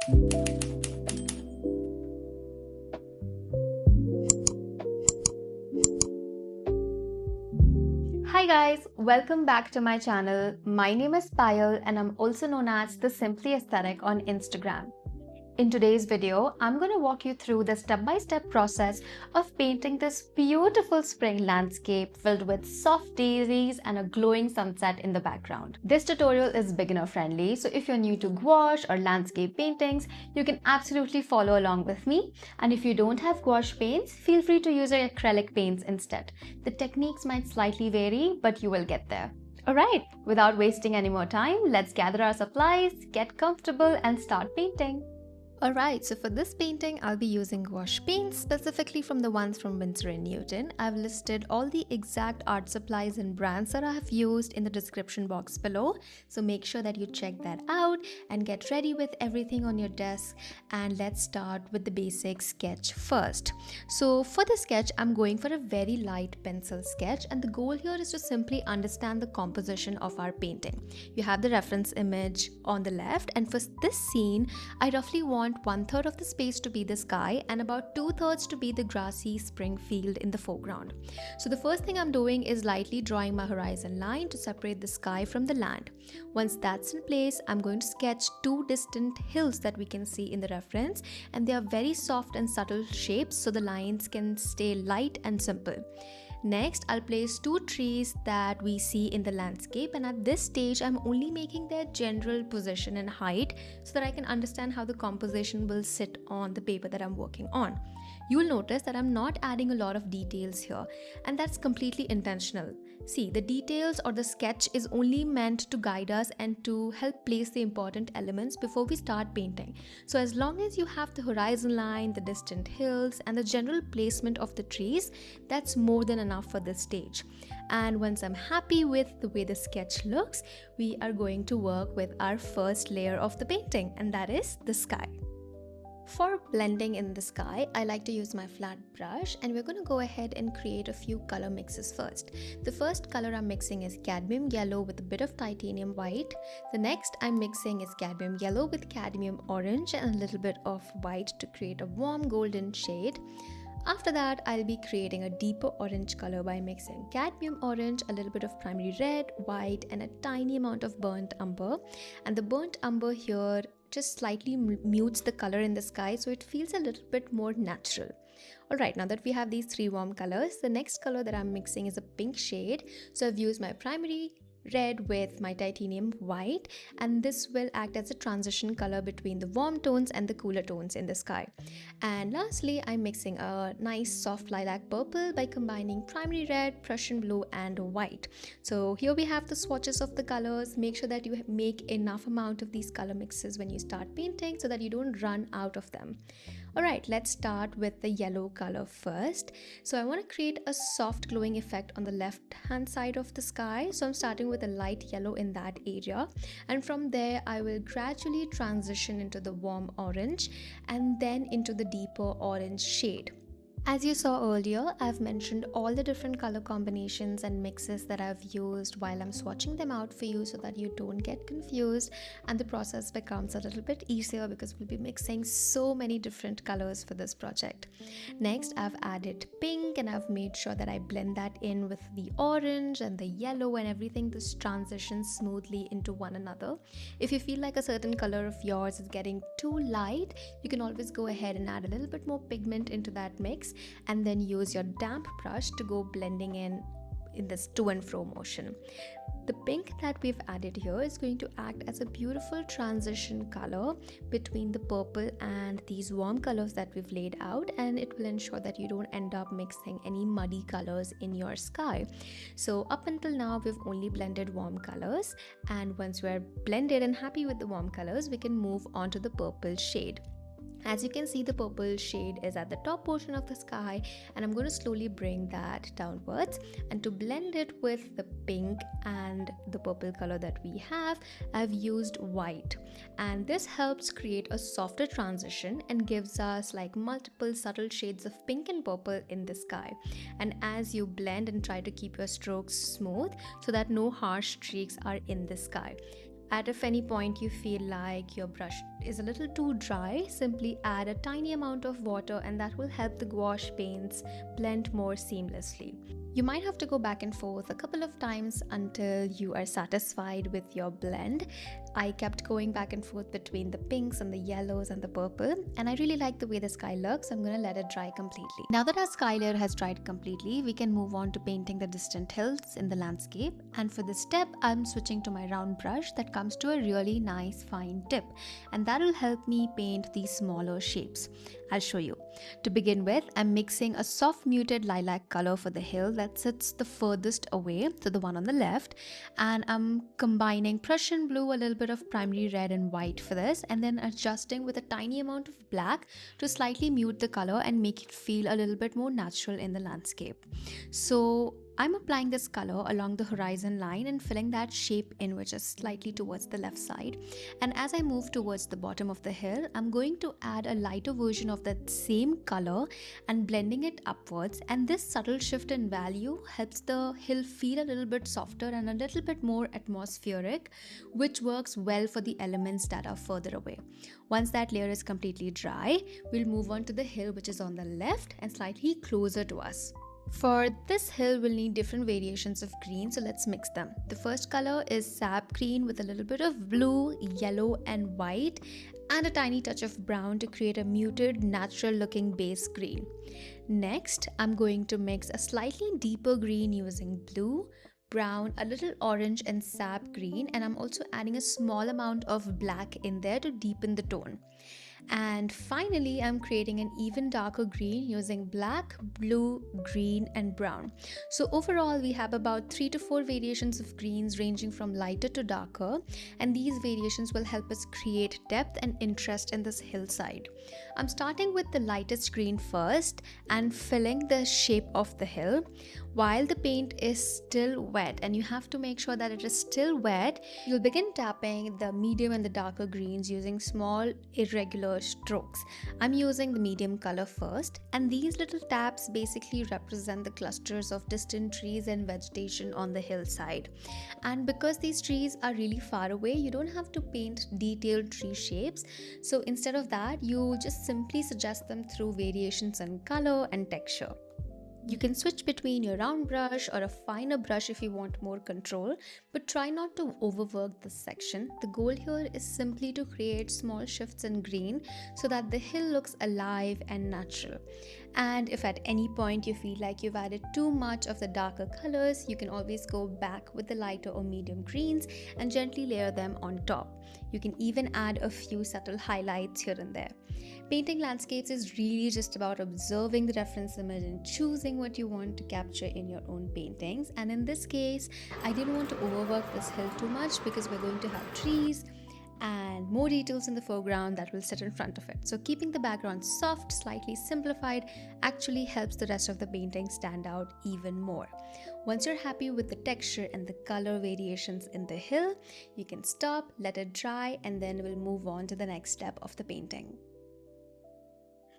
Hi guys, welcome back to my channel. My name is Payal and I'm also known as the Simply Aesthetic on Instagram. In today's video, I'm going to walk you through the step-by-step process of painting this beautiful spring landscape filled with soft daisies and a glowing sunset in the background. This tutorial is beginner friendly, so if you're new to gouache or landscape paintings, you can absolutely follow along with me. And if you don't have gouache paints, feel free to use your acrylic paints instead. The techniques might slightly vary, but you will get there. Alright, without wasting any more time, let's gather our supplies, get comfortable and start painting. Alright, so for this painting, I'll be using gouache paints, specifically from the ones from Winsor & Newton. I've listed all the exact art supplies and brands that I have used in the description box below. So make sure that you check that out and get ready with everything on your desk. And let's start with the basic sketch first. So for the sketch, I'm going for a very light pencil sketch. And the goal here is to simply understand the composition of our painting. You have the reference image on the left. And for this scene, I roughly want 1/3 of the space to be the sky and about 2/3 to be the grassy spring field in the foreground. So the first thing I'm doing is lightly drawing my horizon line to separate the sky from the land. Once that's in place, I'm going to sketch two distant hills that we can see in the reference, and they are very soft and subtle shapes so the lines can stay light and simple. Next, I'll place two trees that we see in the landscape, and at this stage, I'm only making their general position and height so that I can understand how the composition will sit on the paper that I'm working on. You'll notice that I'm not adding a lot of details here, and that's completely intentional. See, the details or the sketch is only meant to guide us and to help place the important elements before we start painting. So as long as you have the horizon line, the distant hills, and the general placement of the trees, that's more than enough for this stage. And once I'm happy with the way the sketch looks, we are going to work with our first layer of the painting, and that is the sky. For blending in the sky, I like to use my flat brush, and we're going to go ahead and create a few color mixes first. The first color I'm mixing is cadmium yellow with a bit of titanium white. The next I'm mixing is cadmium yellow with cadmium orange and a little bit of white to create a warm golden shade. After that, I'll be creating a deeper orange color by mixing cadmium orange, a little bit of primary red, white, and a tiny amount of burnt umber. And the burnt umber here just slightly mutes the color in the sky, so it feels a little bit more natural. Alright, now that we have these three warm colors, the next color that I'm mixing is a pink shade. So I've used my primary red with my titanium white, and this will act as a transition color between the warm tones and the cooler tones in the sky. And lastly, I'm mixing a nice soft lilac purple by combining primary red, Prussian blue, and white. So here we have the swatches of the colors. Make sure that you make enough amount of these color mixes when you start painting so that you don't run out of them. Alright, let's start with the yellow color first. So I want to create a soft glowing effect on the left hand side of the sky. So I'm starting with a light yellow in that area, and from there I will gradually transition into the warm orange and then into the deeper orange shade. As you saw earlier, I've mentioned all the different color combinations and mixes that I've used while I'm swatching them out for you so that you don't get confused and the process becomes a little bit easier because we'll be mixing so many different colors for this project. Next, I've added pink and I've made sure that I blend that in with the orange and the yellow and everything just transitions smoothly into one another. If you feel like a certain color of yours is getting too light, you can always go ahead and add a little bit more pigment into that mix and then use your damp brush to go blending in this to and fro motion. The pink that we've added here is going to act as a beautiful transition color between the purple and these warm colors that we've laid out, and it will ensure that you don't end up mixing any muddy colors in your sky. So up until now we've only blended warm colors, and once we're blended and happy with the warm colors, we can move on to the purple shade. As you can see, the purple shade is at the top portion of the sky, and I'm going to slowly bring that downwards. And to blend it with the pink and the purple color that we have, I've used white, and this helps create a softer transition and gives us like multiple subtle shades of pink and purple in the sky. And as you blend and try to keep your strokes smooth so that no harsh streaks are in the sky. At if any point you feel like your brush is a little too dry, simply add a tiny amount of water and that will help the gouache paints blend more seamlessly. You might have to go back and forth a couple of times until you are satisfied with your blend. I kept going back and forth between the pinks and the yellows and the purple, and I really like the way the sky looks, so I'm going to let it dry completely. Now that our sky layer has dried completely, we can move on to painting the distant hills in the landscape, and for this step I'm switching to my round brush that comes to a really nice fine tip, and that will help me paint these smaller shapes. I'll show you. To begin with, I'm mixing a soft muted lilac color for the hill that sits the furthest away, so the one on the left, and I'm combining Prussian blue, a little bit of primary red and white for this, and then adjusting with a tiny amount of black to slightly mute the color and make it feel a little bit more natural in the landscape. So I'm applying this color along the horizon line and filling that shape in, which is slightly towards the left side. And as I move towards the bottom of the hill, I'm going to add a lighter version of that same color and blending it upwards. And this subtle shift in value helps the hill feel a little bit softer and a little bit more atmospheric, which works well for the elements that are further away. Once that layer is completely dry, we'll move on to the hill which is on the left and slightly closer to us. For this hill, we'll need different variations of green, so let's mix them. The first color is sap green with a little bit of blue, yellow and white and a tiny touch of brown to create a muted, natural looking base green. Next, I'm going to mix a slightly deeper green using blue, brown, a little orange and sap green, and I'm also adding a small amount of black in there to deepen the tone. And finally, I'm creating an even darker green using black, blue, green and brown. So overall, we have about 3 to 4 variations of greens ranging from lighter to darker, and these variations will help us create depth and interest in this hillside. I'm starting with the lightest green first and filling the shape of the hill while the paint is still wet, and you have to make sure that it is still wet. You'll begin tapping the medium and the darker greens using small irregular strokes. I'm using the medium color first, and these little taps basically represent the clusters of distant trees and vegetation on the hillside. And because these trees are really far away, you don't have to paint detailed tree shapes. So instead of that, you just simply suggest them through variations in color and texture. You can switch between your round brush or a finer brush if you want more control, but try not to overwork this section. The goal here is simply to create small shifts in green so that the hill looks alive and natural. And if at any point you feel like you've added too much of the darker colors, you can always go back with the lighter or medium greens and gently layer them on top. You can even add a few subtle highlights here and there. Painting landscapes is really just about observing the reference image and choosing what you want to capture in your own paintings. And in this case, I didn't want to overwork this hill too much because we're going to have trees and more details in the foreground that will sit in front of it. So keeping the background soft, slightly simplified, actually helps the rest of the painting stand out even more. Once you're happy with the texture and the color variations in the hill, you can stop, let it dry, and then we'll move on to the next step of the painting.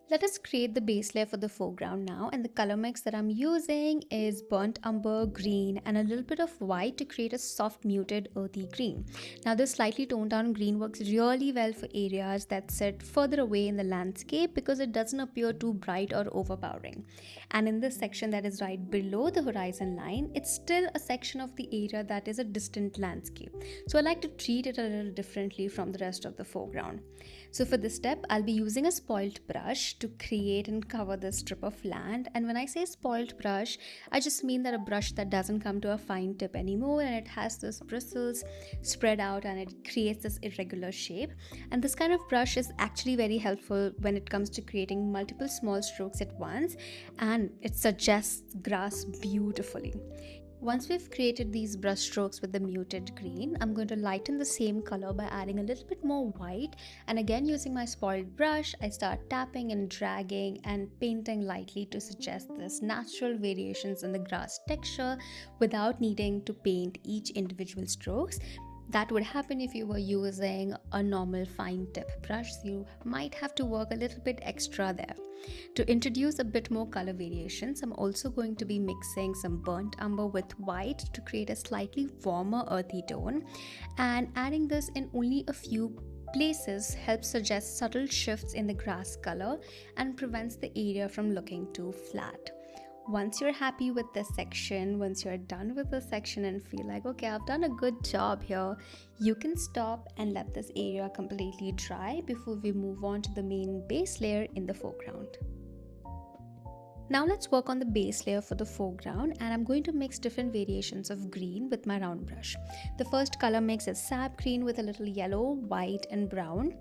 Let us create the base layer for the foreground now, and the color mix that I'm using is burnt umber, green and a little bit of white to create a soft muted earthy green. Now this slightly toned down green works really well for areas that sit further away in the landscape because it doesn't appear too bright or overpowering. And in this section that is right below the horizon line, it's still a section of the area that is a distant landscape. So I like to treat it a little differently from the rest of the foreground. So for this step, I'll be using a spoilt brush to create and cover this strip of land. And when I say spoilt brush, I just mean that a brush that doesn't come to a fine tip anymore and it has those bristles spread out and it creates this irregular shape. And this kind of brush is actually very helpful when it comes to creating multiple small strokes at once, and it suggests grass beautifully. Once we've created these brush strokes with the muted green, I'm going to lighten the same color by adding a little bit more white, and again using my spoiled brush, I start tapping and dragging and painting lightly to suggest this natural variations in the grass texture without needing to paint each individual strokes. That would happen if you were using a normal fine tip brush. You might have to work a little bit extra there. To introduce a bit more color variations, I'm also going to be mixing some burnt umber with white to create a slightly warmer earthy tone, and adding this in only a few places helps suggest subtle shifts in the grass color and prevents the area from looking too flat. Once you're happy with this section, once you're done with this section and feel like, okay, I've done a good job here, you can stop and let this area completely dry before we move on to the main base layer in the foreground. Now let's work on the base layer for the foreground, and I'm going to mix different variations of green with my round brush. The first color mix is sap green with a little yellow, white and brown,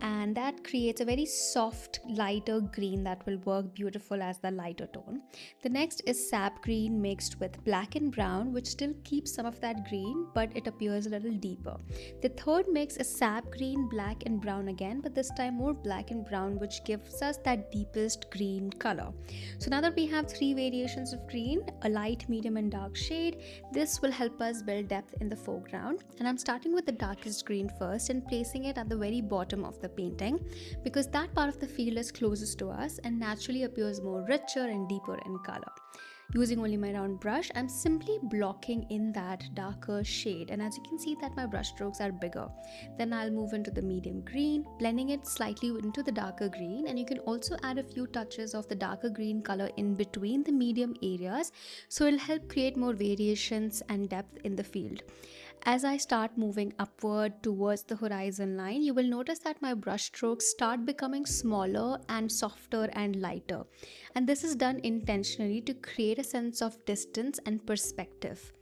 and that creates a very soft lighter green that will work beautiful as the lighter tone. The next is sap green mixed with black and brown, which still keeps some of that green but it appears a little deeper. The third mix is sap green, black and brown again, but this time more black and brown, which gives us that deepest green color. So now that we have three variations of green, a light, medium and dark shade, this will help us build depth in the foreground. And I'm starting with the darkest green first and placing it at the very bottom of the painting, because that part of the field is closest to us and naturally appears more richer and deeper in color. Using only my round brush, I'm simply blocking in that darker shade, and as you can see that my brush strokes are bigger. Then I'll move into the medium green, blending it slightly into the darker green, and you can also add a few touches of the darker green color in between the medium areas, so it'll help create more variations and depth in the field. As I start moving upward towards the horizon line, you will notice that my brush strokes start becoming smaller and softer and lighter. And this is done intentionally to create a sense of distance and perspective.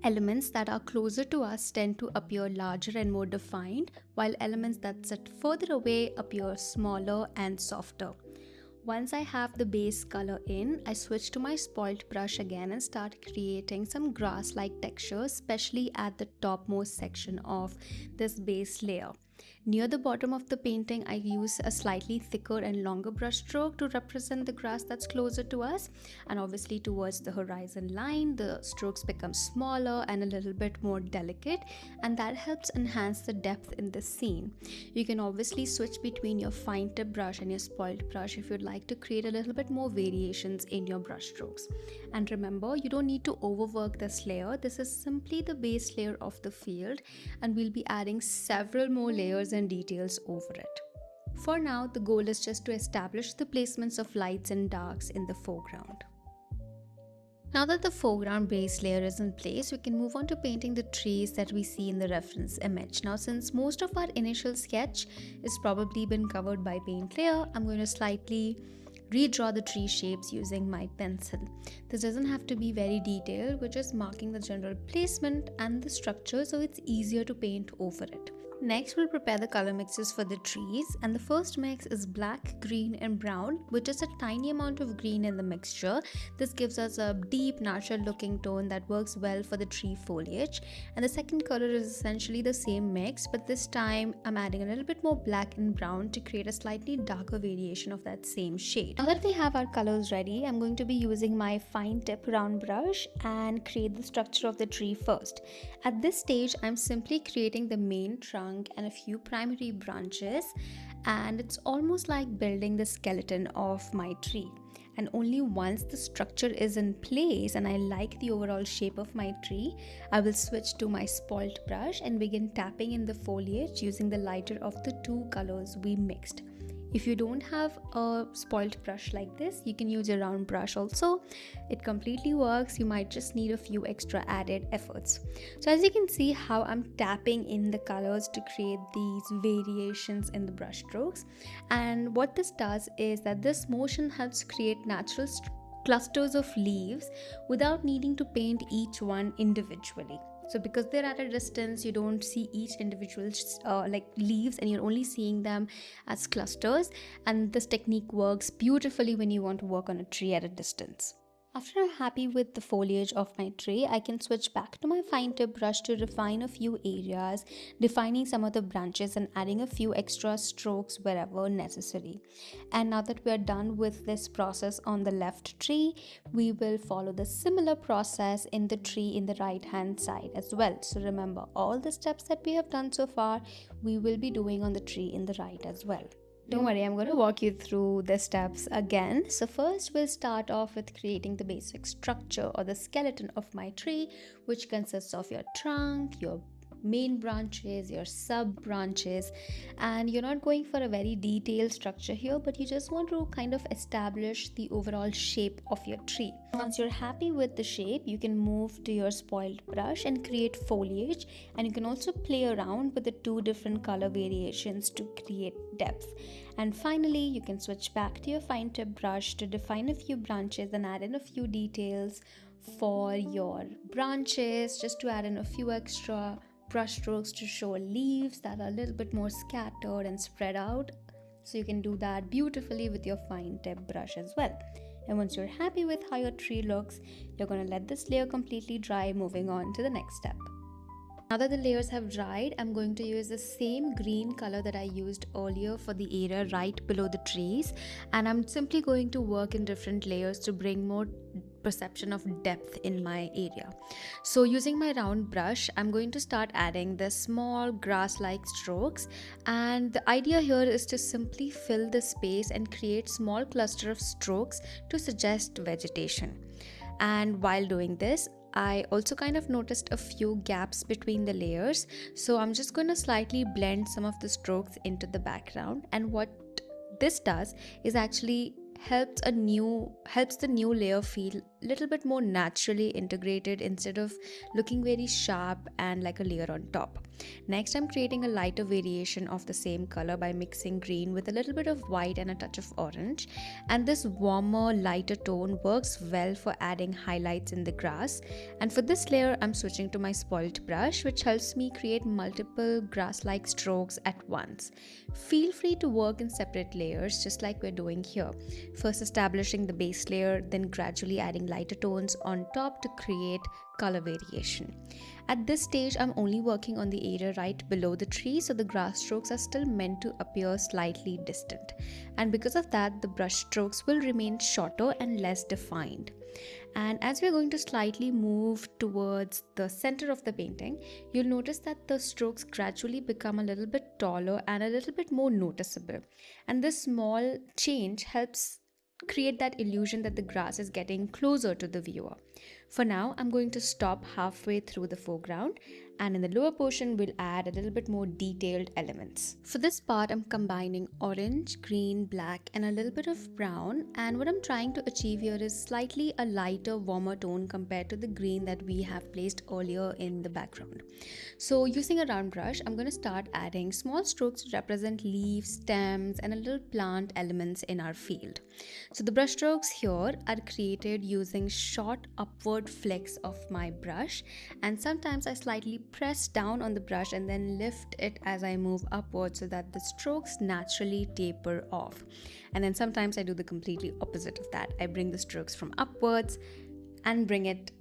Elements that are closer to us tend to appear larger and more defined, while elements that sit further away appear smaller and softer. Once I have the base color in, I switch to my spoilt brush again and start creating some grass-like texture, especially at the topmost section of this base layer. Near the bottom of the painting, I use a slightly thicker and longer brush stroke to represent the grass that's closer to us, and obviously towards the horizon line, the strokes become smaller and a little bit more delicate, and that helps enhance the depth in the scene. You can obviously switch between your fine tip brush and your spoilt brush if you'd like to create a little bit more variations in your brush strokes. And remember, you don't need to overwork this layer. This is simply the base layer of the field, and we'll be adding several more layers and details over it. For now, the goal is just to establish the placements of lights and darks in the foreground. Now that the foreground base layer is in place, we can move on to painting the trees that we see in the reference image. Now, since most of our initial sketch is probably been covered by paint layer, I'm going to slightly redraw the tree shapes using my pencil. This doesn't have to be very detailed, we're just marking the general placement and the structure so it's easier to paint over it. Next, we'll prepare the color mixes for the trees, and the first mix is black, green and brown, which is a tiny amount of green in the mixture. This gives us a deep, natural looking tone that works well for the tree foliage. And the second color is essentially the same mix, but this time I'm adding a little bit more black and brown to create a slightly darker variation of that same shade. Now that we have our colors ready, I'm going to be using my fine tip round brush and create the structure of the tree first. At this stage, I'm simply creating the main trunk and a few primary branches, and it's almost like building the skeleton of my tree. And only once the structure is in place and I like the overall shape of my tree, I will switch to my spoilt brush and begin tapping in the foliage using the lighter of the two colors we mixed. If you don't have a spoilt brush like this, you can use a round brush also. It completely works. You might just need a few extra added efforts. So as you can see how I'm tapping in the colors to create these variations in the brush strokes. And what this does is that this motion helps create natural clusters of leaves without needing to paint each one individually. So because they're at a distance, you don't see each individual leaves, and you're only seeing them as clusters. And this technique works beautifully when you want to work on a tree at a distance. After I'm happy with the foliage of my tree, I can switch back to my fine tip brush to refine a few areas, defining some of the branches and adding a few extra strokes wherever necessary. And now that we are done with this process on the left tree, we will follow the similar process in the tree in the right hand side as well. So remember, all the steps that we have done so far, we will be doing on the tree in the right as well. Don't worry, I'm going to walk you through the steps again. So first we'll start off with creating the basic structure or the skeleton of my tree, which consists of your trunk, your main branches, your sub branches, and you're not going for a very detailed structure here, but you just want to kind of establish the overall shape of your tree. Once you're happy with the shape, you can move to your spoiled brush and create foliage, and you can also play around with the two different color variations to create depth. And finally, you can switch back to your fine tip brush to define a few branches and add in a few details for your branches, just to add in a few extra brush strokes to show leaves that are a little bit more scattered and spread out. So you can do that beautifully with your fine tip brush as well. And once you're happy with how your tree looks, you're going to let this layer completely dry, moving on to the next step. Now that the layers have dried, I'm going to use the same green color that I used earlier for the area right below the trees, and I'm simply going to work in different layers to bring more perception of depth in my area. So using my round brush, I'm going to start adding the small grass-like strokes, and the idea here is to simply fill the space and create small cluster of strokes to suggest vegetation. And while doing this, I also kind of noticed a few gaps between the layers, so I'm just going to slightly blend some of the strokes into the background. And what this does is actually helps the new layer feel a little bit more naturally integrated instead of looking very sharp and like a layer on top. Next, I'm creating a lighter variation of the same color by mixing green with a little bit of white and a touch of orange, and this warmer lighter tone works well for adding highlights in the grass. And for this layer, I'm switching to my spoiled brush, which helps me create multiple grass-like strokes at once. Feel free to work in separate layers just like we're doing here, first establishing the base layer, then gradually adding lighter tones on top to create color variation. At this stage, I'm only working on the area right below the tree, so the grass strokes are still meant to appear slightly distant, and because of that, the brush strokes will remain shorter and less defined. And as we're going to slightly move towards the center of the painting, you'll notice that the strokes gradually become a little bit taller and a little bit more noticeable, and this small change helps create that illusion that the grass is getting closer to the viewer. For now, I'm going to stop halfway through the foreground, and in the lower portion we'll add a little bit more detailed elements. For this part, I'm combining orange, green, black and a little bit of brown, and what I'm trying to achieve here is slightly a lighter, warmer tone compared to the green that we have placed earlier in the background. So using a round brush, I'm going to start adding small strokes to represent leaves, stems and a little plant elements in our field. So the brush strokes here are created using short upward flicks of my brush, and sometimes I slightly press down on the brush and then lift it as I move upwards so that the strokes naturally taper off. And then sometimes I do the completely opposite of that. I bring the strokes from upwards and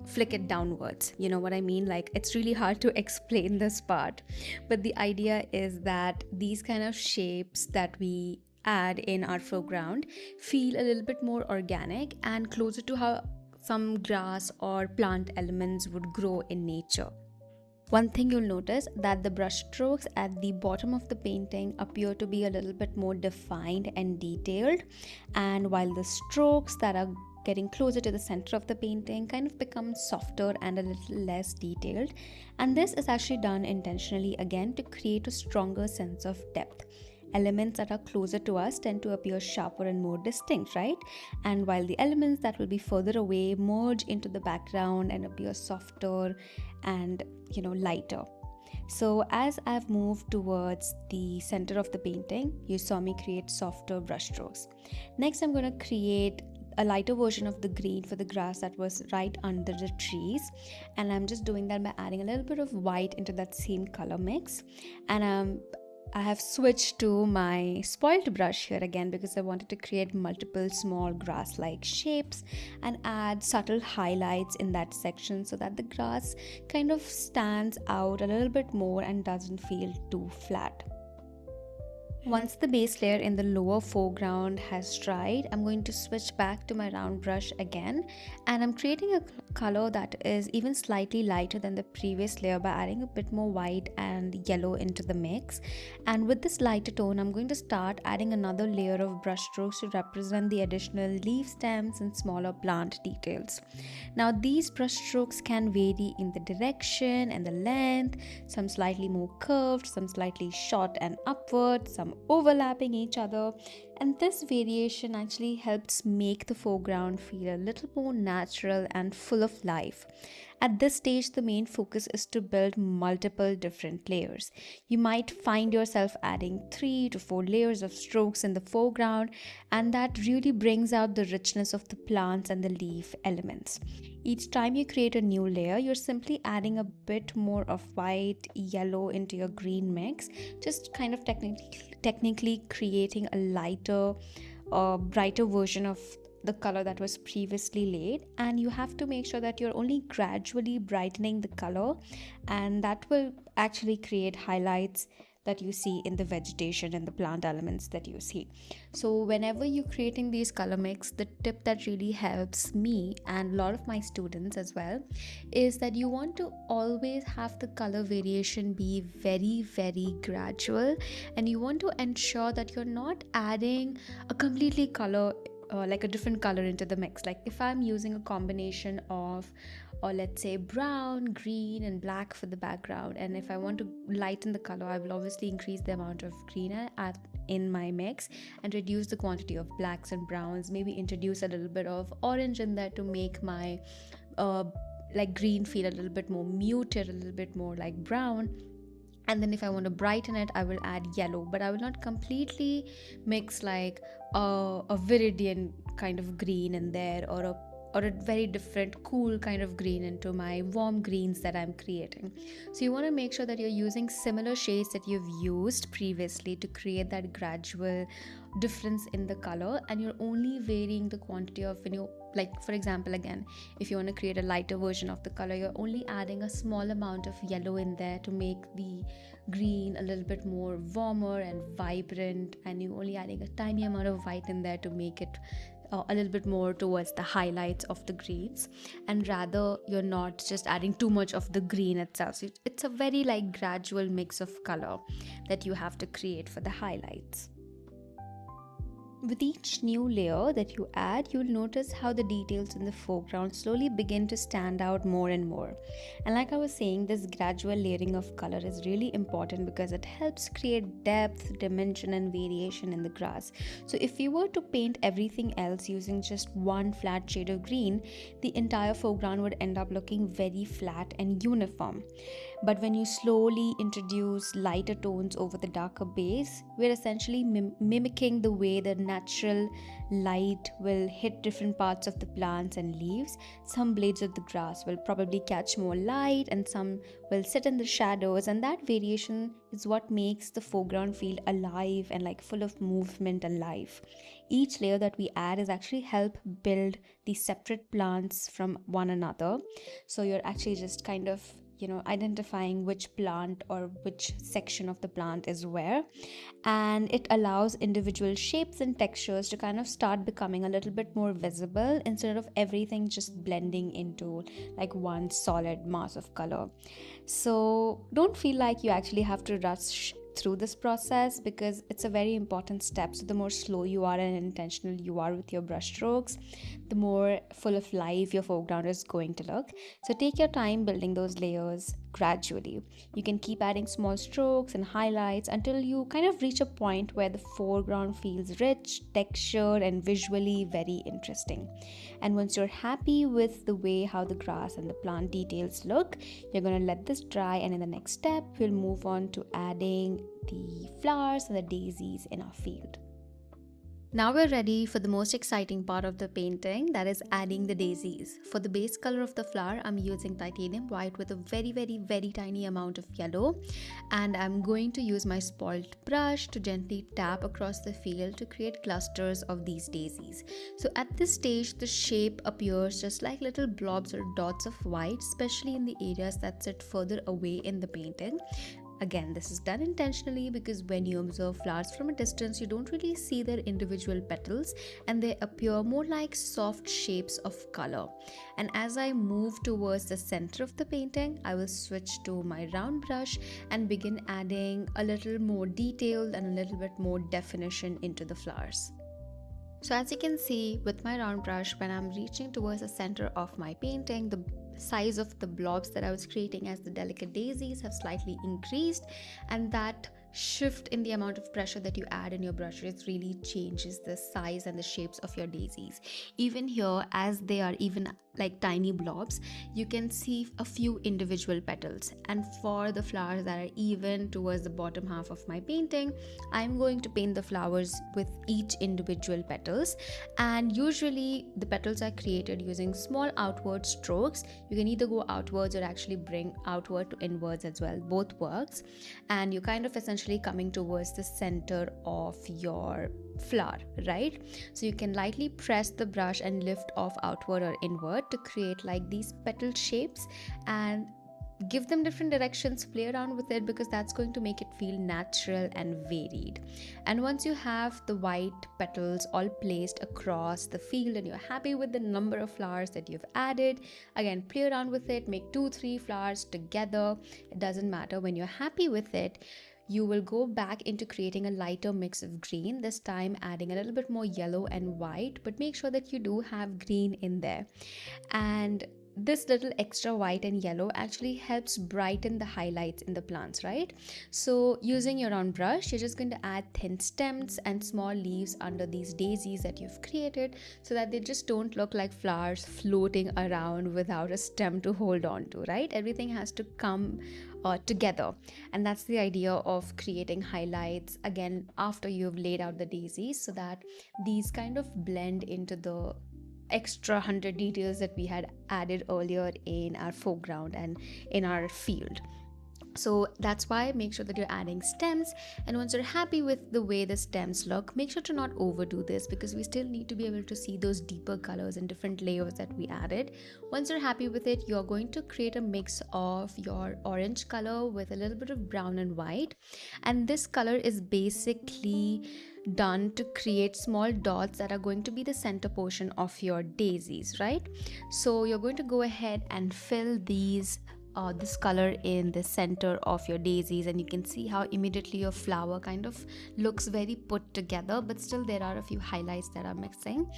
flick it downwards. You know what I mean? Like, it's really hard to explain this part, but the idea is that these kind of shapes that we add in our foreground feel a little bit more organic and closer to how some grass or plant elements would grow in nature. One thing you'll notice that the brush strokes at the bottom of the painting appear to be a little bit more defined and detailed, and while the strokes that are getting closer to the center of the painting kind of become softer and a little less detailed. And this is actually done intentionally, again, to create a stronger sense of depth. Elements that are closer to us tend to appear sharper and more distinct, right? And while the elements that will be further away merge into the background and appear softer and, lighter. So as I've moved towards the center of the painting, you saw me create softer brush strokes. Next, I'm going to create a lighter version of the green for the grass that was right under the trees, and I'm just doing that by adding a little bit of white into that same color mix, and I'm I have switched to my spoiled brush here again because I wanted to create multiple small grass-like shapes and add subtle highlights in that section so that the grass kind of stands out a little bit more and doesn't feel too flat. Once the base layer in the lower foreground has dried, I'm going to switch back to my round brush again, and I'm creating a color that is even slightly lighter than the previous layer by adding a bit more white and yellow into the mix. And with this lighter tone, I'm going to start adding another layer of brush strokes to represent the additional leaf stems and smaller plant details. Now these brush strokes can vary in the direction and the length, some slightly more curved, some slightly short and upward, some overlapping each other, and this variation actually helps make the foreground feel a little more natural and full of life. At this stage, the main focus is to build multiple different layers. You might find yourself adding 3 to 4 layers of strokes in the foreground, and that really brings out the richness of the plants and the leaf elements. Each time you create a new layer, you're simply adding a bit more of white, yellow into your green mix, just kind of technically creating a lighter, brighter version of the color that was previously laid. And you have to make sure that you're only gradually brightening the color, and that will actually create highlights that you see in the vegetation and the plant elements that you see. So whenever you're creating these color mix, the tip that really helps me and a lot of my students as well is that you want to always have the color variation be very, very gradual, and you want to ensure that you're not adding a completely color like a different color into the mix. Like if I'm using a combination of, or let's say, brown, green and black for the background, and if I want to lighten the color, I will obviously increase the amount of green in my mix and reduce the quantity of blacks and browns, maybe introduce a little bit of orange in there to make my like green feel a little bit more muted, a little bit more like brown. And then if I want to brighten it, I will add yellow, but I will not completely mix like a viridian kind of green in there, or a very different cool kind of green into my warm greens that I'm creating. So you want to make sure that you're using similar shades that you've used previously to create that gradual difference in the color, and you're only varying the quantity of, when you, like for example, again, if you want to create a lighter version of the color, you're only adding a small amount of yellow in there to make the green a little bit more warmer and vibrant, and you're only adding a tiny amount of white in there to make it a little bit more towards the highlights of the greens. And rather, you're not just adding too much of the green itself. So it's a very like gradual mix of color that you have to create for the highlights. With each new layer that you add, you'll notice how the details in the foreground slowly begin to stand out more and more. And like I was saying, this gradual layering of color is really important because it helps create depth, dimension, and variation in the grass. So if you were to paint everything else using just one flat shade of green, the entire foreground would end up looking very flat and uniform. But when you slowly introduce lighter tones over the darker base, we're essentially mimicking the way the natural light will hit different parts of the plants and leaves. Some blades of the grass will probably catch more light, and some will sit in the shadows, and that variation is what makes the foreground feel alive and like full of movement and life. Each layer that we add is actually help build the separate plants from one another. So you're actually just kind of identifying which plant or which section of the plant is where, and it allows individual shapes and textures to kind of start becoming a little bit more visible instead of everything just blending into like one solid mass of color. So don't feel like you actually have to rush through this process, because it's a very important step. So the more slow you are and intentional you are with your brush strokes, the more full of life your foreground is going to look. So take your time building those layers gradually. You can keep adding small strokes and highlights until you kind of reach a point where the foreground feels rich, textured, and visually very interesting. And once you're happy with the way how the grass and the plant details look, you're going to let this dry, and in the next step we'll move on to adding the flowers and the daisies in our field. Now we're ready for the most exciting part of the painting, that is adding the daisies. For the base color of the flower, I'm using titanium white with a very tiny amount of yellow, and I'm going to use my spoiled brush to gently tap across the field to create clusters of these daisies. So at this stage, the shape appears just like little blobs or dots of white, especially in the areas that sit further away in the painting. Again, this is done intentionally because when you observe flowers from a distance, you don't really see their individual petals and they appear more like soft shapes of color. And as I move towards the center of the painting, I will switch to my round brush and begin adding a little more detail and a little bit more definition into the flowers. So as you can see with my round brush, when I'm reaching towards the center of my painting, the size of the blobs that I was creating as the delicate daisies have slightly increased, and that shift in the amount of pressure that you add in your brushes really changes the size and the shapes of your daisies. Even here, as they are even like tiny blobs, you can see a few individual petals. And for the flowers that are even towards the bottom half of my painting, I'm going to paint the flowers with each individual petals, and usually the petals are created using small outward strokes. You can either go outwards or actually bring outward to inwards as well, both works, and you kind of essentially coming towards the center of your flower, right? So you can lightly press the brush and lift off outward or inward to create like these petal shapes and give them different directions, play around with it, because that's going to make it feel natural and varied. And once you have the white petals all placed across the field and you're happy with the number of flowers that you've added, again, play around with it, make 2-3 flowers together, it doesn't matter. When you're happy with it, you will go back into creating a lighter mix of green, this time adding a little bit more yellow and white, but make sure that you do have green in there. And this little extra white and yellow actually helps brighten the highlights in the plants, right? So using your round brush, you're just going to add thin stems and small leaves under these daisies that you've created so that they just don't look like flowers floating around without a stem to hold on to, right? Everything has to come together, and that's the idea of creating highlights again after you've laid out the daisies, so that these kind of blend into the extra 100 details that we had added earlier in our foreground and in our field. So that's why make sure that you're adding stems, and once you're happy with the way the stems look, make sure to not overdo this because we still need to be able to see those deeper colors and different layers that we added. Once you're happy with it, you're going to create a mix of your orange color with a little bit of brown and white, and this color is basically done to create small dots that are going to be the center portion of your daisies, right? So you're going to go ahead and fill this color in the center of your daisies, and you can see how immediately your flower kind of looks very put together, but still there are a few highlights that are missing.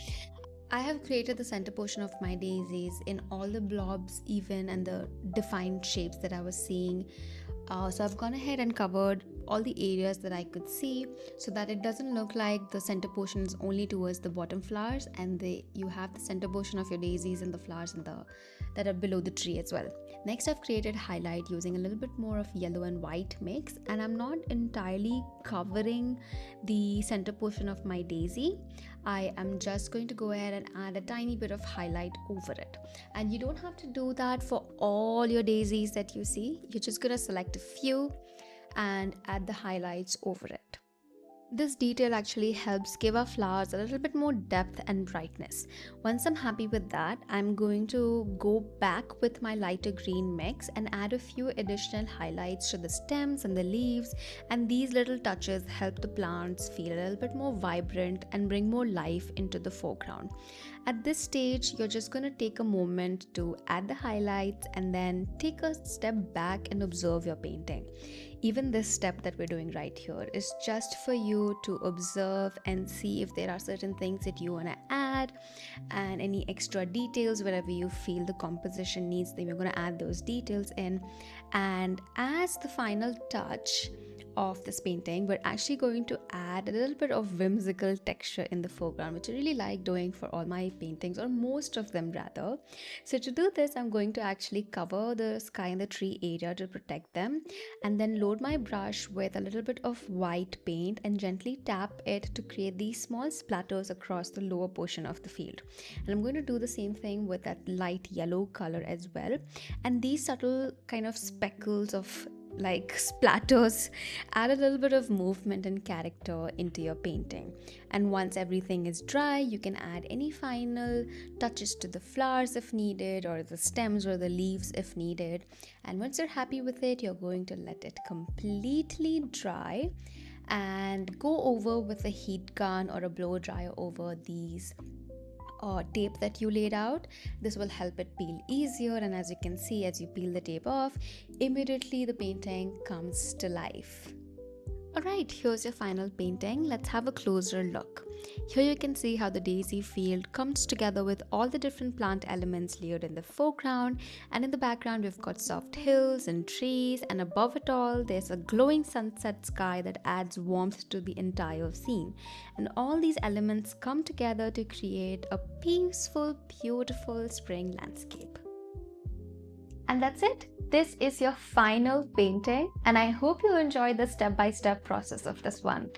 I have created the center portion of my daisies in all the blobs even and the defined shapes that I was seeing. So I've gone ahead and covered all the areas that I could see so that it doesn't look like the center portion is only towards the bottom flowers, and you have the center portion of your daisies and the flowers that are below the tree as well. Next, I've created highlight using a little bit more of yellow and white mix, and I'm not entirely covering the center portion of my daisy. I am just going to go ahead and add a tiny bit of highlight over it, and you don't have to do that for all your daisies that you see. You're just going to select a few and add the highlights over it. This detail actually helps give our flowers a little bit more depth and brightness. Once I'm happy with that, I'm going to go back with my lighter green mix and add a few additional highlights to the stems and the leaves, and these little touches help the plants feel a little bit more vibrant and bring more life into the foreground. At this stage, you're just going to take a moment to add the highlights and then take a step back and observe your painting. Even this step that we're doing right here is just for you to observe and see if there are certain things that you want to add and any extra details wherever you feel the composition needs them. You're going to add those details in, and as the final touch of this painting, we're actually going to add a little bit of whimsical texture in the foreground, which I really like doing for all my paintings, or most of them rather. So to do this, I'm going to actually cover the sky and the tree area to protect them, and then lower load my brush with a little bit of white paint and gently tap it to create these small splatters across the lower portion of the field. And I'm going to do the same thing with that light yellow color as well. And these subtle kind of speckles of like splatters add a little bit of movement and character into your painting. And once everything is dry, you can add any final touches to the flowers if needed, or the stems or the leaves if needed. And once you're happy with it, you're going to let it completely dry and go over with a heat gun or a blow dryer over these tape that you laid out. This will help it peel easier, and as you can see, as you peel the tape off, immediately the painting comes to life. Alright, here's your final painting. Let's have a closer look. Here you can see how the daisy field comes together with all the different plant elements layered in the foreground, and in the background we've got soft hills and trees, and above it all there's a glowing sunset sky that adds warmth to the entire scene. And all these elements come together to create a peaceful, beautiful spring landscape. And that's it. This is your final painting, and I hope you enjoyed the step-by-step process of this one.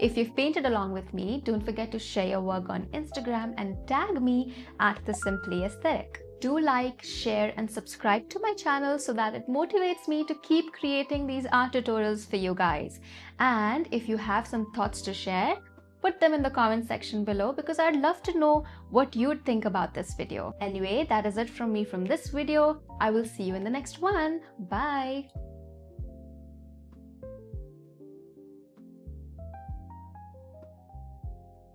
If you've painted along with me, don't forget to share your work on Instagram and tag me at The Simply Aesthetic. Do like, share, and subscribe to my channel so that it motivates me to keep creating these art tutorials for you guys. And if you have some thoughts to share, put them in the comment section below, because I'd love to know what you'd think about this video. Anyway, that is it from me from this video. I will see you in the next one. Bye!